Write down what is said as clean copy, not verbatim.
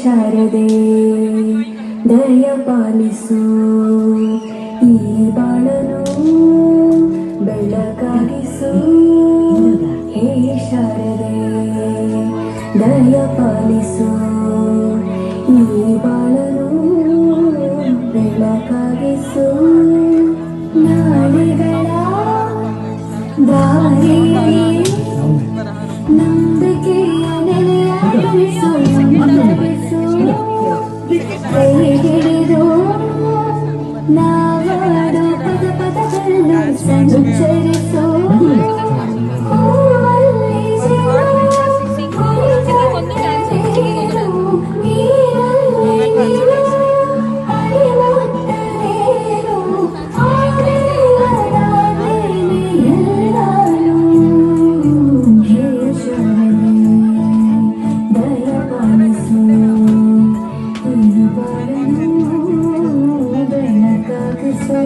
ಶಾರದೆ ದಯ ಪಾಲಿಸು ಈ ಬಾಳನು ಬೆಳಕಾಗಿಸು ಹೇ ಶಾರದೆ ದಯ ಪಾಲಿಸು ಈ ಬಾಳನು ಬೆಳಕಾಗಿಸು ನಾಳೆಗಳ ದಾರಿಯಲ್ಲಿ ನಂಬಿಕೆಯ ನೆಲೆಯಾಗಿಸು ಹಿಡಿದು ನಾವಾಡೋ ಪದ ಪದಗಳನ್ನು ಸಂಚರಿಸೋ ಬೆಳಕಾಗಿಸೋ